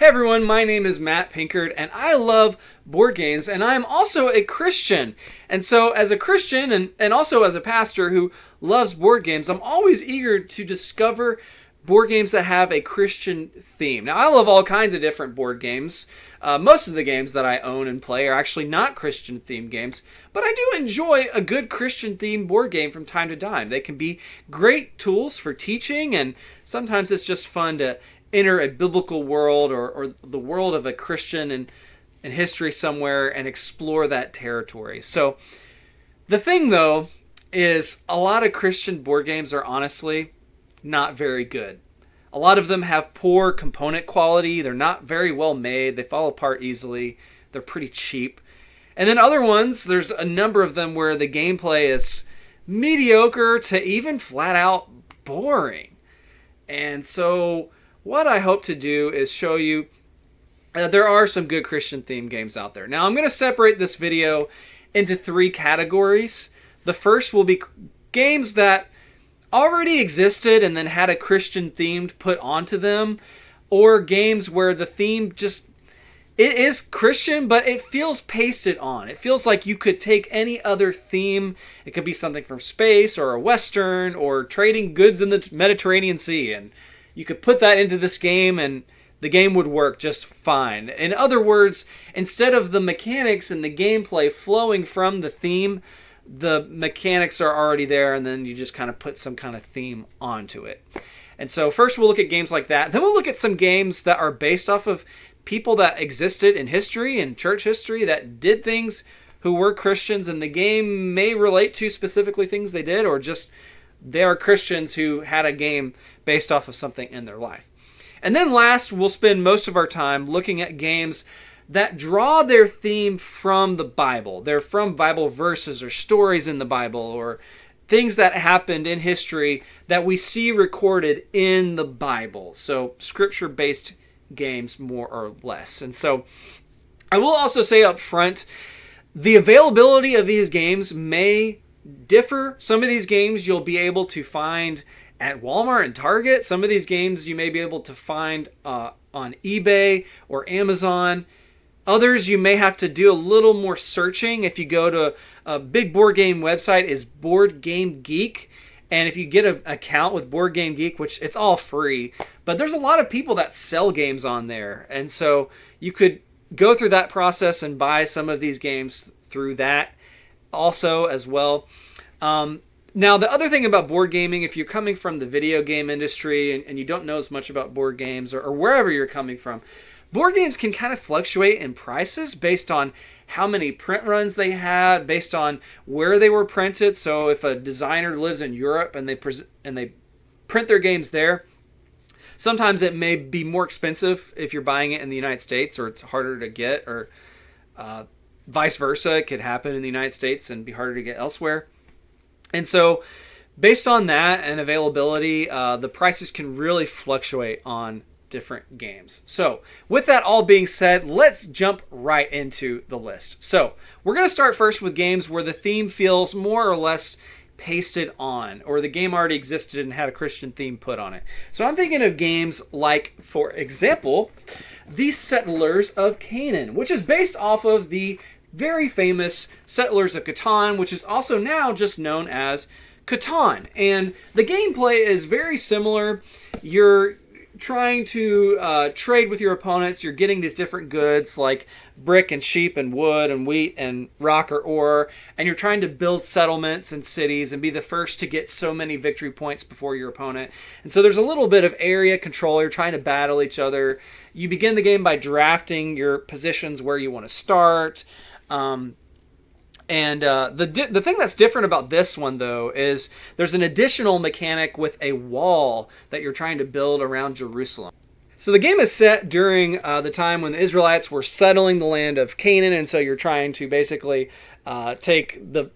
Hey everyone, my name is Matt Pinkard and I love board games, and I'm also a Christian. And so as a Christian and also as a pastor who loves board games, I'm always eager to discover board games that have a Christian theme. Now, I love all kinds of different board games. Most of the games that I own and play are actually not Christian themed games, but I do enjoy a good Christian themed board game from time to time. They can be great tools for teaching, and sometimes it's just fun to enter a biblical world or the world of a Christian in history somewhere and explore that territory. So the thing, though, is a lot of Christian board games are honestly not very good. A lot of them have poor component quality. They're not very well made. They fall apart easily. They're pretty cheap. And then other ones, there's a number of them where the gameplay is mediocre to even flat out boring. And so what I hope to do is show you there are some good Christian themed games out there. Now, I'm going to separate this video into three categories. The first will be games that already existed and then had a Christian theme put onto them, or games where the theme just, it is Christian, but it feels pasted on. It feels like you could take any other theme. It could be something from space or a Western or trading goods in the Mediterranean Sea, and you could put that into this game and the game would work just fine. In other words, instead of the mechanics and the gameplay flowing from the theme, the mechanics are already there, and then you just kind of put some kind of theme onto it. And so first we'll look at games like that. Then we'll look at some games that are based off of people that existed in history and church history that did things, who were Christians, and the game may relate to specifically things they did, or just they are Christians who had a game based off of something in their life. And then last, we'll spend most of our time looking at games that draw their theme from the Bible. They're from Bible verses or stories in the Bible, or things that happened in history that we see recorded in the Bible. So scripture-based games, more or less. And so I will also say up front, the availability of these games may differ. Some of these games you'll be able to find at Walmart and Target. Some of these games you may be able to find on eBay or Amazon. Others you may have to do a little more searching. If you go to a big board game website is Board Game Geek, and if you get an account with Board Game Geek, which it's all free, but there's a lot of people that sell games on there, and so you could go through that process and buy some of these games through that also as well. Now, the other thing about board gaming, if you're coming from the video game industry and you don't know as much about board games, or wherever you're coming from, board games can kind of fluctuate in prices based on how many print runs they had, based on where they were printed. So if a designer lives in Europe and they print their games there, sometimes it may be more expensive if you're buying it in the United States, or it's harder to get, or vice versa. It could happen in the United States and be harder to get elsewhere. And so based on that and availability, the prices can really fluctuate on different games. So with that all being said, let's jump right into the list. So we're going to start first with games where the theme feels more or less pasted on, or the game already existed and had a Christian theme put on it. So I'm thinking of games like, for example, The Settlers of Canaan, which is based off of the very famous Settlers of Catan, which is also now just known as Catan. And the gameplay is very similar. You're trying to trade with your opponents. You're getting these different goods like brick and sheep and wood and wheat and rock or ore, and you're trying to build settlements and cities and be the first to get so many victory points before your opponent. And so there's a little bit of area control. You're trying to battle each other. You begin the game by drafting your positions where you want to start. The thing that's different about this one, though, is there's an additional mechanic with a wall that you're trying to build around Jerusalem. So the game is set during the time when the Israelites were settling the land of Canaan, and so you're trying to basically take the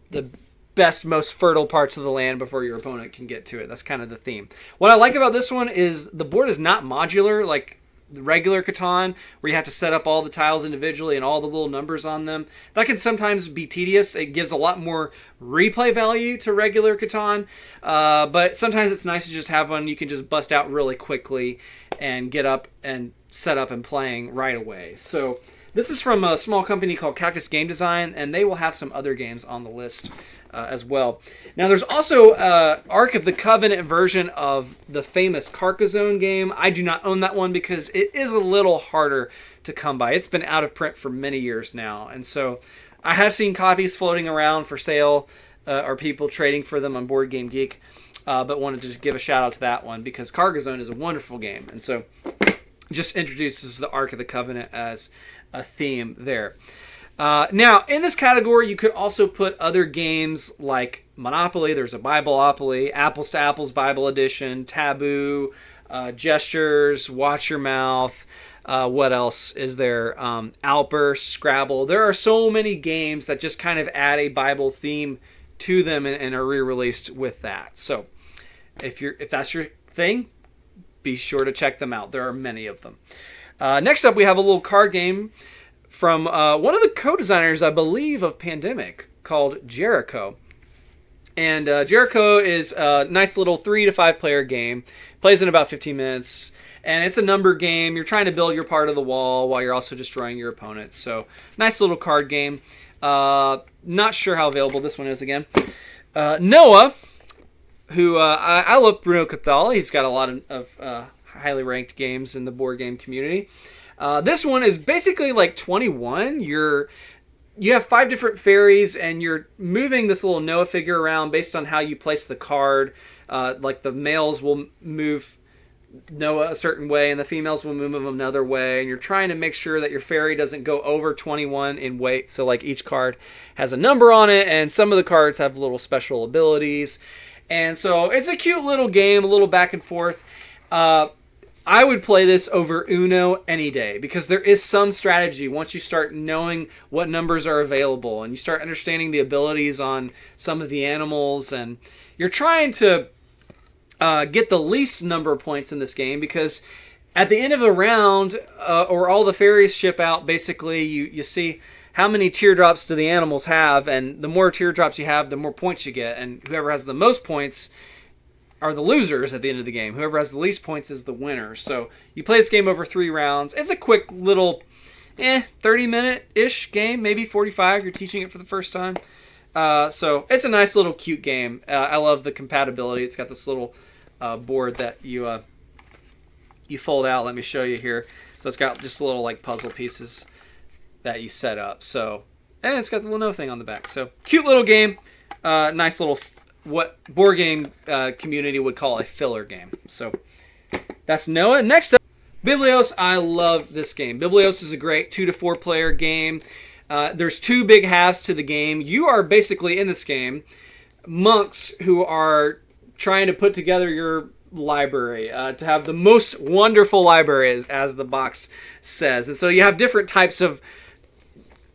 best, most fertile parts of the land before your opponent can get to it. That's kind of the theme. What I like about this one is the board is not modular like the regular Catan, where you have to set up all the tiles individually and all the little numbers on them. That can sometimes be tedious. It gives a lot more replay value to regular Catan, but sometimes it's nice to just have one you can just bust out really quickly and get up and set up and playing right away. So this is from a small company called Cactus Game Design, and they will have some other games on the list as well. Now, there's also Ark of the Covenant version of the famous Carcassonne game. I do not own that one because it is a little harder to come by. It's been out of print for many years now, and so I have seen copies floating around for sale or people trading for them on Board Game Geek, but wanted to just give a shout out to that one because Carcassonne is a wonderful game, and so just introduces the Ark of the Covenant as a theme there. Now, in this category, you could also put other games like Monopoly. There's a Bibleopoly, Apples to Apples Bible Edition, Taboo, Gestures, Watch Your Mouth. What else is there? Outburst, Scrabble. There are so many games that just kind of add a Bible theme to them and are re-released with that. So if that's your thing, be sure to check them out. There are many of them. Next up, we have a little card game from one of the co-designers, I believe, of Pandemic called Jericho. And Jericho is a nice little 3 to 5 player game. Plays in about 15 minutes. And it's a number game. You're trying to build your part of the wall while you're also destroying your opponents. So nice little card game. Not sure how available this one is again. Noah, who I love Bruno Cathala. He's got a lot of highly ranked games in the board game community. This one is basically like 21. You have 5 different fairies, and you're moving this little Noah figure around based on how you place the card. Like the males will move Noah a certain way, and the females will move him another way. And you're trying to make sure that your fairy doesn't go over 21 in weight. So like each card has a number on it, and some of the cards have little special abilities. And so it's a cute little game, a little back and forth. I would play this over Uno any day because there is some strategy once you start knowing what numbers are available and you start understanding the abilities on some of the animals, and you're trying to get the least number of points in this game because at the end of a round or all the fairies ship out, basically you see how many teardrops do the animals have, and the more teardrops you have, the more points you get, and whoever has the most points are the losers at the end of the game. Whoever has the least points is the winner. So you play this game over 3 rounds. It's a quick little 30-minute-ish game, maybe 45 if you're teaching it for the first time. So it's a nice little cute game. I love the compatibility. It's got this little board that you fold out. Let me show you here. So it's got just little like puzzle pieces that you set up. So, and it's got the little no thing on the back. So cute little game. Nice little what board game community would call a filler game. So that's Noah. Next up, Biblios. I love this game. Biblios is a great 2 to 4 player game. There's 2 big halves to the game. You are basically in this game monks who are trying to put together your library to have the most wonderful library, as the box says. And so you have different types of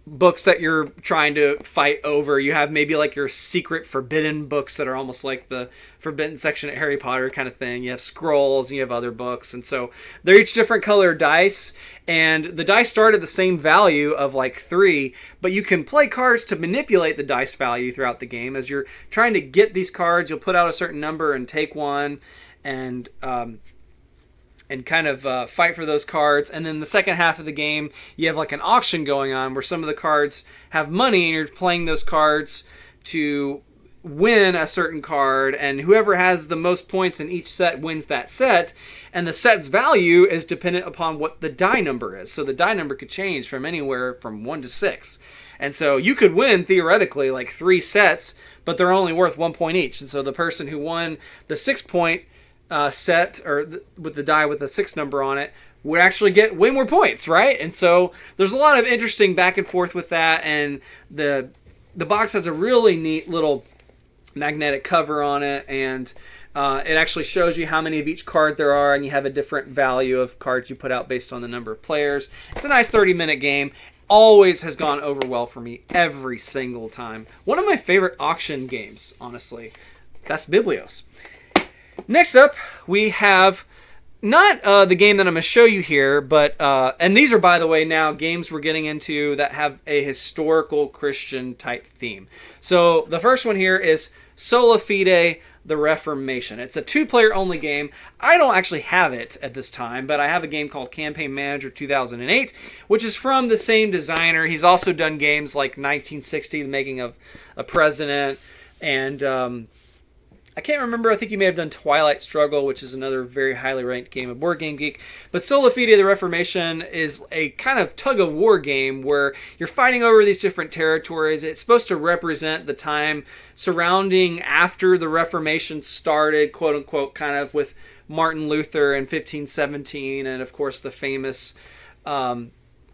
books that you're trying to fight over. You have maybe like your secret forbidden books that are almost like the forbidden section at Harry Potter kind of thing. You have scrolls and you have other books. And so they're each different colored dice, and the dice start at the same value of like 3, but you can play cards to manipulate the dice value throughout the game. As you're trying to get these cards, you'll put out a certain number and take one and kind of fight for those cards. And then the second half of the game, you have like an auction going on where some of the cards have money, and you're playing those cards to win a certain card, and whoever has the most points in each set wins that set. And the set's value is dependent upon what the die number is. So the die number could change from anywhere from 1 to 6. And so you could win, theoretically, like 3 sets, but they're only worth 1 point each. And so the person who won the 6-point set, or with the die with the 6 number on it, would actually get way more points, right? And so there's a lot of interesting back and forth with that, and the box has a really neat little magnetic cover on it, and it actually shows you how many of each card there are, and you have a different value of cards you put out based on the number of players. It's a nice 30-minute game. Always has gone over well for me every single time. One of my favorite auction games, honestly. That's Biblios. Next up, we have not the game that I'm going to show you here, but and these are, by the way, now games we're getting into that have a historical Christian type theme. So the first one here is Sola, Fide, the Reformation. It's a 2-player only game. I don't actually have it at this time, but I have a game called Campaign Manager 2008, which is from the same designer. He's also done games like 1960, The Making of a President, and I can't remember. I think he may have done Twilight Struggle, which is another very highly ranked game of Board Game Geek. But Sola Fide, the Reformation, is a kind of tug-of-war game where you're fighting over these different territories. It's supposed to represent the time surrounding after the Reformation started, quote-unquote, kind of with Martin Luther in 1517, and, of course, the famous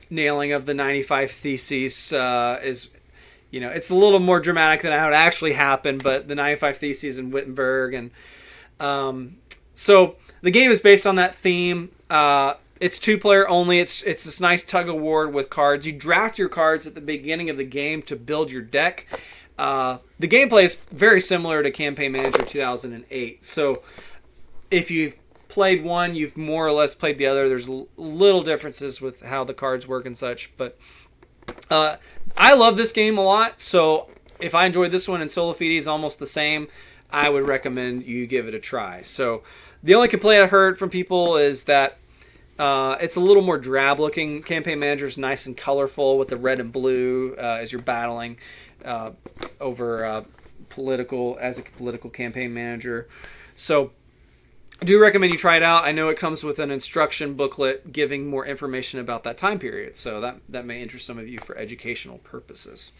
nailing of the 95 Theses is... You know, it's a little more dramatic than how it actually happened, but the 95 Theses in Wittenberg. And so the game is based on that theme. It's 2-player only. It's this nice tug-of-war with cards. You draft your cards at the beginning of the game to build your deck. The gameplay is very similar to Campaign Manager 2008. So if you've played one, you've more or less played the other. There's little differences with how the cards work and such, but... I love this game a lot, so if I enjoyed this one and Sola Fide is almost the same, I would recommend you give it a try. So the only complaint I've heard from people is that it's a little more drab looking. Campaign Manager is nice and colorful with the red and blue as you're battling over political campaign manager. So I do recommend you try it out. I know it comes with an instruction booklet giving more information about that time period, so that may interest some of you for educational purposes.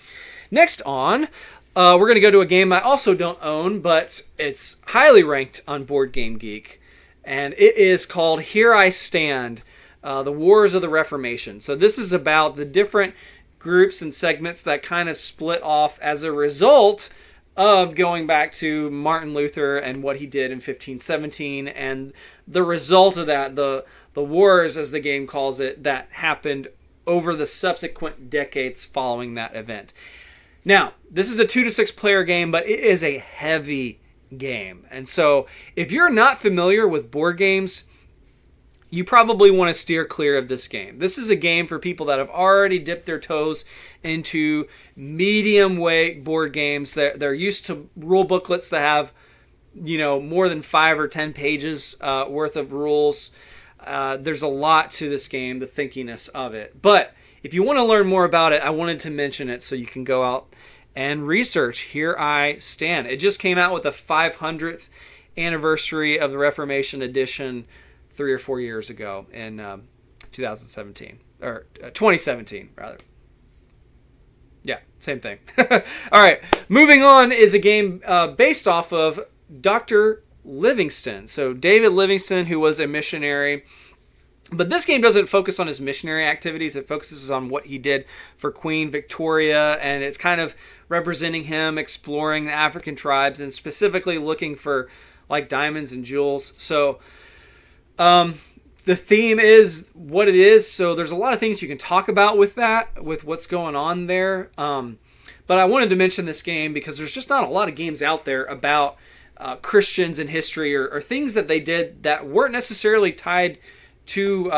Next on, we're going to go to a game I also don't own, but it's highly ranked on Board Game Geek, and it is called Here I Stand, The Wars of the Reformation. So this is about the different groups and segments that kind of split off as a result of going back to Martin Luther and what he did in 1517, and the result of that, the wars, as the game calls it, that happened over the subsequent decades following that event. Now, this is a 2 to 6 player game, but it is a heavy game. And so if you're not familiar with board games, you probably want to steer clear of this game. This is a game for people that have already dipped their toes into medium weight board games. They're used to rule booklets that have, you know, more than 5 or 10 pages worth of rules. There's a lot to this game, the thinkiness of it. But if you want to learn more about it, I wanted to mention it so you can go out and research Here I Stand. It just came out with the 500th anniversary of the Reformation edition 3 or 4 years ago in 2017, or 2017 rather. Yeah, same thing. All right, moving on is a game based off of Dr. Livingstone. So David Livingstone, who was a missionary, but this game doesn't focus on his missionary activities. It focuses on what he did for Queen Victoria, and it's kind of representing him exploring the African tribes and specifically looking for like diamonds and jewels. So the theme is what it is, so there's a lot of things you can talk about with that, with what's going on there. But I wanted to mention this game because there's just not a lot of games out there about Christians in history or things that they did that weren't necessarily tied to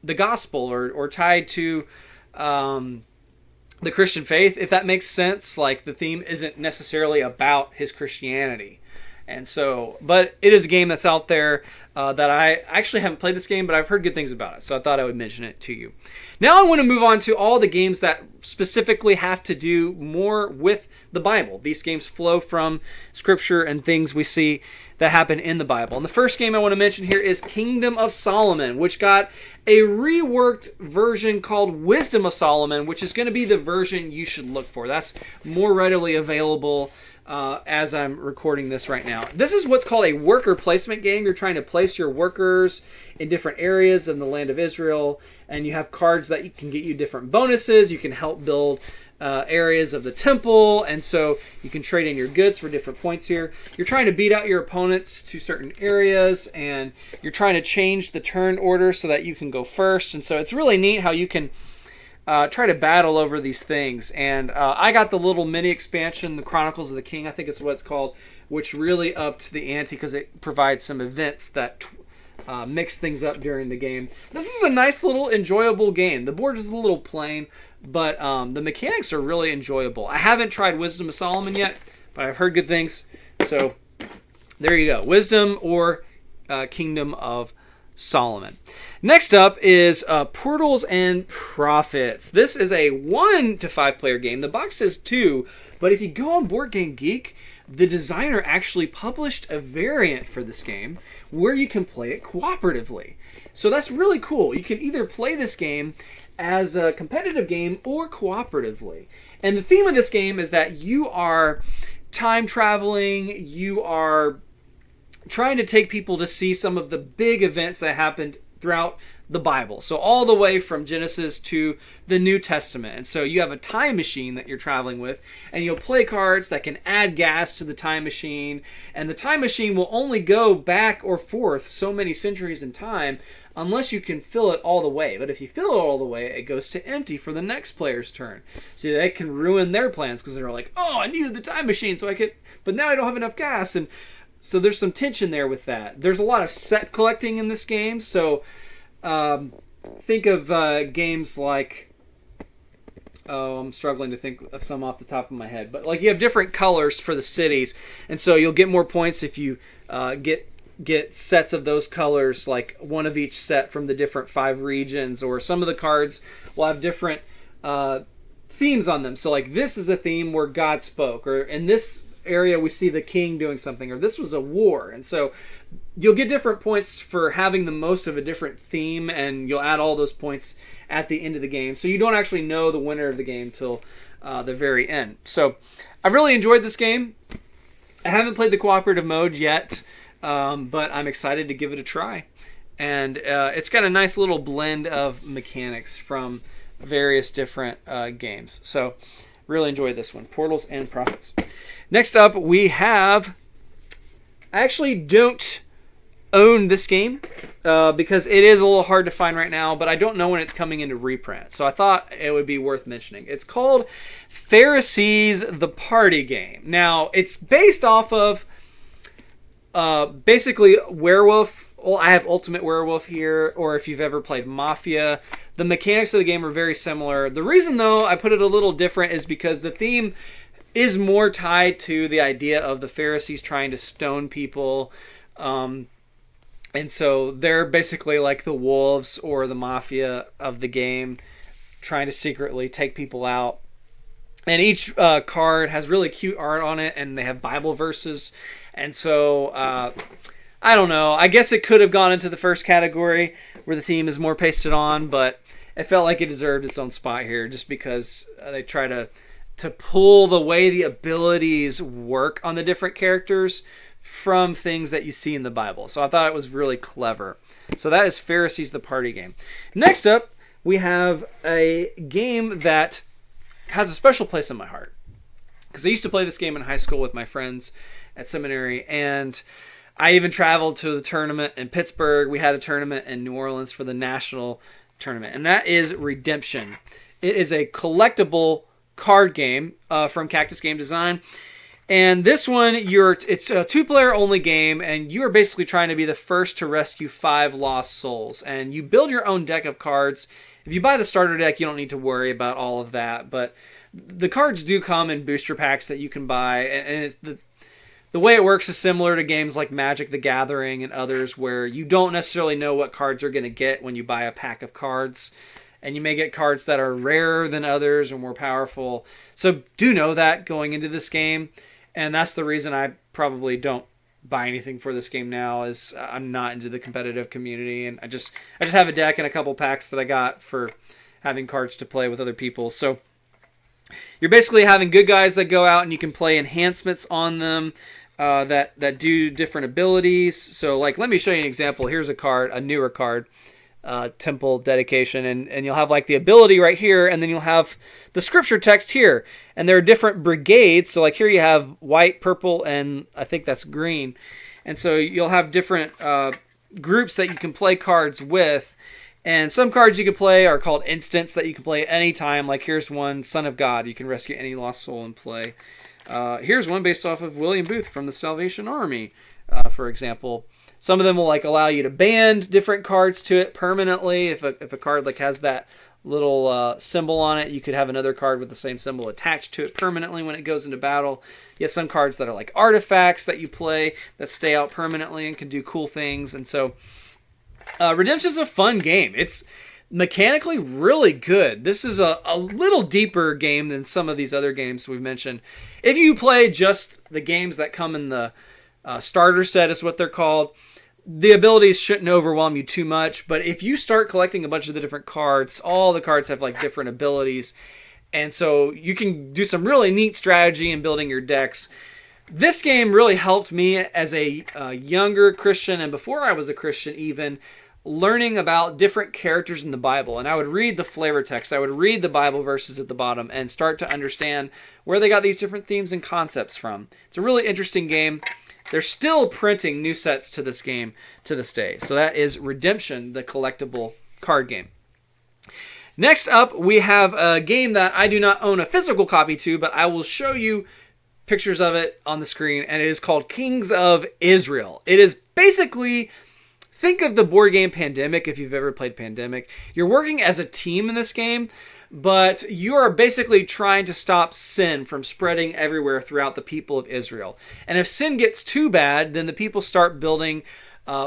the gospel or tied to the Christian faith, if that makes sense. Like, the theme isn't necessarily about his Christianity. And so, but it is a game that's out there that I actually haven't played this game, but I've heard good things about it. So I thought I would mention it to you. Now I want to move on to all the games that specifically have to do more with the Bible. These games flow from Scripture and things we see that happen in the Bible. And the first game I want to mention here is Kingdom of Solomon, which got a reworked version called Wisdom of Solomon, which is going to be the version you should look for. That's more readily available as I'm recording this right now. This is what's called a worker placement game. You're trying to place your workers in different areas in the land of Israel, and you have cards that can get you different bonuses. You can help build areas of the temple, and so you can trade in your goods for different points here. You're trying to beat out your opponents to certain areas, and you're trying to change the turn order so that you can go first. And so it's really neat how you can try to battle over these things. And I got the little mini expansion, the Chronicles of the King, I think it's what it's called, which really upped the ante because it provides some events that mix things up during the game. This is a nice little enjoyable game. The board is a little plain, but the mechanics are really enjoyable. I haven't tried Wisdom of Solomon yet, but I've heard good things. So There you go. Wisdom or Kingdom of Solomon. Next up is Portals and Prophets. This is a 1 to 5 player game. The box says 2, but if you go on Board Game Geek, the designer actually published a variant for this game where you can play it cooperatively. So that's really cool. You can either play this game as a competitive game or cooperatively. And the theme of this game is that you are time traveling, you are trying to take people to see some of the big events that happened throughout the Bible. So all the way from Genesis to the New Testament. And so you have a time machine that you're traveling with, and you'll play cards that can add gas to the time machine. And the time machine will only go back or forth so many centuries in time unless you can fill it all the way. But if you fill it all the way, it goes to empty for the next player's turn. So they can ruin their plans because they're like, oh, I needed the time machine so I could, but now I don't have enough gas. And so there's some tension there with that. There's a lot of set collecting in this game. So think of games like, I'm struggling to think of some off the top of my head. But like you have different colors for the cities. And so you'll get more points if you get sets of those colors, like one of each set from the different 5 regions. Or some of the cards will have different themes on them. So like this is a theme where God spoke. Or in this area we see the king doing something, or this was a war. And so you'll get different points for having the most of a different theme, and you'll add all those points at the end of the game. So you don't actually know the winner of the game till the very end. So I've really enjoyed this game. I haven't played the cooperative mode yet, but I'm excited to give it a try. And it's got a nice little blend of mechanics from various different games. So really enjoyed this one, Portals and Prophets. Next up, we have... I actually don't own this game because it is a little hard to find right now, but I don't know when it's coming into reprint. So I thought it would be worth mentioning. It's called Pharisees the Party Game. Now, it's based off of basically Werewolf. Well, I have Ultimate Werewolf here, or if you've ever played Mafia. The mechanics of the game are very similar. The reason, though, I put it a little different is because the theme is more tied to the idea of the Pharisees trying to stone people. And so they're basically like the wolves or the mafia of the game, trying to secretly take people out. And each card has really cute art on it, and they have Bible verses. And so, I don't know. I guess it could have gone into the first category where the theme is more pasted on, but it felt like it deserved its own spot here just because they try to pull the way the abilities work on the different characters from things that you see in the Bible. So I thought it was really clever. So that is Pharisees the Party Game. Next up, we have a game that has a special place in my heart. Because I used to play this game in high school with my friends at seminary, and I even traveled to the tournament in Pittsburgh. We had a tournament in New Orleans for the national tournament, and that is Redemption. It is a collectible card game from Cactus Game Design, and this one it's a 2-player only game, and you are basically trying to be the first to rescue 5 lost souls, and you build your own deck of cards. If you buy the starter deck, you don't need to worry about all of that, but the cards do come in booster packs that you can buy, and it's the way it works is similar to games like Magic the Gathering and others, where you don't necessarily know what cards you're going to get when you buy a pack of cards. And you may get cards that are rarer than others or more powerful. So do know that going into this game. And that's the reason I probably don't buy anything for this game now, is I'm not into the competitive community. And I just have a deck and a couple packs that I got for having cards to play with other people. So you're basically having good guys that go out and you can play enhancements on them that do different abilities. So like, let me show you an example. Here's a card, a newer card. Temple dedication, and you'll have like the ability right here, and then you'll have the scripture text here, and there are different brigades. So like here you have white, purple, and I think that's green, and so you'll have different groups that you can play cards with. And some cards you can play are called instants that you can play at any time. Like here's one, Son of God. You can rescue any lost soul and play. Here's one based off of William Booth from the Salvation Army, for example. Some of them will like allow you to band different cards to it permanently. If a card like has that little symbol on it, you could have another card with the same symbol attached to it permanently when it goes into battle. You have some cards that are like artifacts that you play that stay out permanently and can do cool things. And so Redemption is a fun game. It's mechanically really good. This is a little deeper game than some of these other games we've mentioned. If you play just the games that come in the starter set is what they're called, the abilities shouldn't overwhelm you too much. But if you start collecting a bunch of the different cards, all the cards have like different abilities. And so you can do some really neat strategy in building your decks. This game really helped me as a younger Christian, and before I was a Christian even, learning about different characters in the Bible. And I would read the flavor text. I would read the Bible verses at the bottom and start to understand where they got these different themes and concepts from. It's a really interesting game. They're still printing new sets to this game to this day. So that is Redemption, the collectible card game. Next up, we have a game that I do not own a physical copy to, but I will show you pictures of it on the screen, and it is called Kings of Israel. It is basically, think of the board game Pandemic if you've ever played Pandemic. You're working as a team in this game, but you are basically trying to stop sin from spreading everywhere throughout the people of Israel. And if sin gets too bad, then the people start building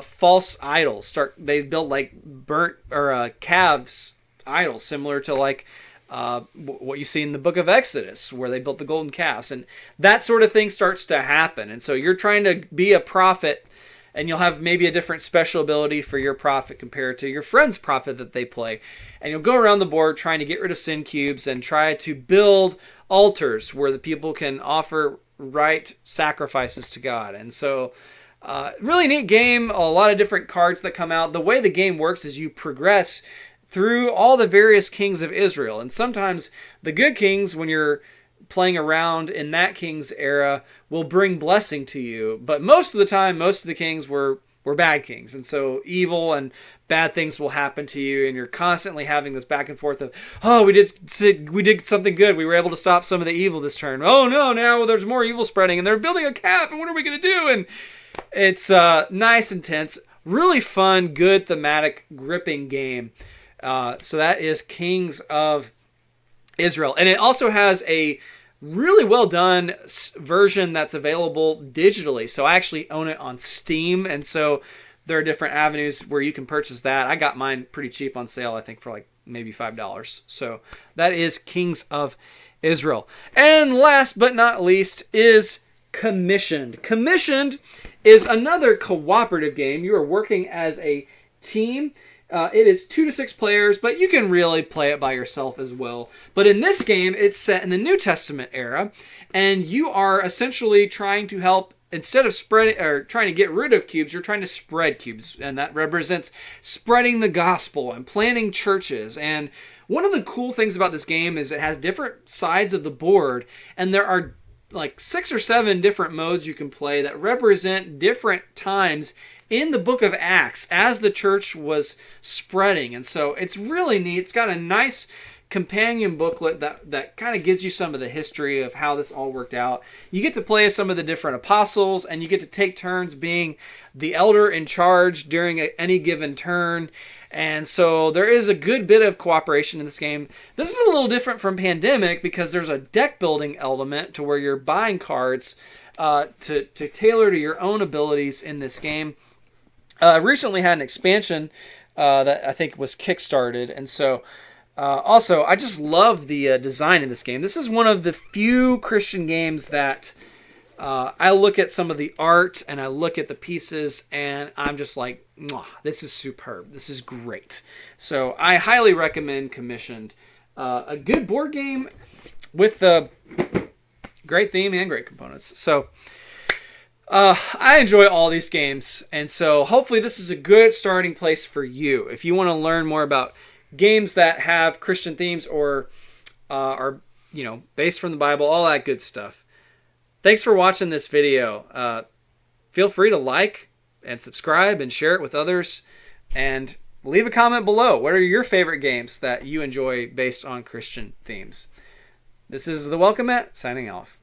false idols. They build like burnt or calves idols, similar to like what you see in the book of Exodus, where they built the golden calves. And that sort of thing starts to happen. And so you're trying to be a prophet, and you'll have maybe a different special ability for your prophet compared to your friend's prophet that they play. And you'll go around the board trying to get rid of sin cubes and try to build altars where the people can offer right sacrifices to God. And so really neat game, a lot of different cards that come out. The way the game works is you progress through all the various kings of Israel. And sometimes the good kings, when you're playing around in that king's era, will bring blessing to you. But most of the time, most of the kings were bad kings. And so evil and bad things will happen to you. And you're constantly having this back and forth of, oh, we did something good. We were able to stop some of the evil this turn. Oh no, now there's more evil spreading and they're building a calf. And what are we going to do? And it's nice and tense. Really fun, good, thematic, gripping game. So that is Kings of Israel. And it also has a really well done version that's available digitally. So I actually own it on Steam. And so there are different avenues where you can purchase that. I got mine pretty cheap on sale, I think for like maybe $5. So that is Kings of Israel. And last but not least is Commissioned. Commissioned is another cooperative game. You are working as a team. It is 2 to 6 players, but you can really play it by yourself as well. But in this game, it's set in the New Testament era, and you are essentially trying to help, instead of spreading or trying to get rid of cubes, you're trying to spread cubes, and that represents spreading the gospel and planting churches. And one of the cool things about this game is it has different sides of the board, and there are like 6 or 7 different modes you can play that represent different times in the book of Acts as the church was spreading. And so it's really neat. It's got a nice companion booklet that kind of gives you some of the history of how this all worked out. You get to play as some of the different apostles, and you get to take turns being the elder in charge during any given turn. And so there is a good bit of cooperation in this game. This is a little different from Pandemic because there's a deck building element to where you're buying cards to tailor to your own abilities in this game. Recently had an expansion that I think was kickstarted, and so also I just love the design in this game. This is one of the few Christian games that I look at some of the art and I look at the pieces and I'm just like, this is superb. This is great. So I highly recommend Commissioned. A good board game with a great theme and great components. So I enjoy all these games, and so hopefully this is a good starting place for you. If you want to learn more about games that have Christian themes or are based from the Bible, all that good stuff. Thanks for watching this video. Feel free to like and subscribe and share it with others, and leave a comment below. What are your favorite games that you enjoy based on Christian themes? This is The Welcome Mat, signing off.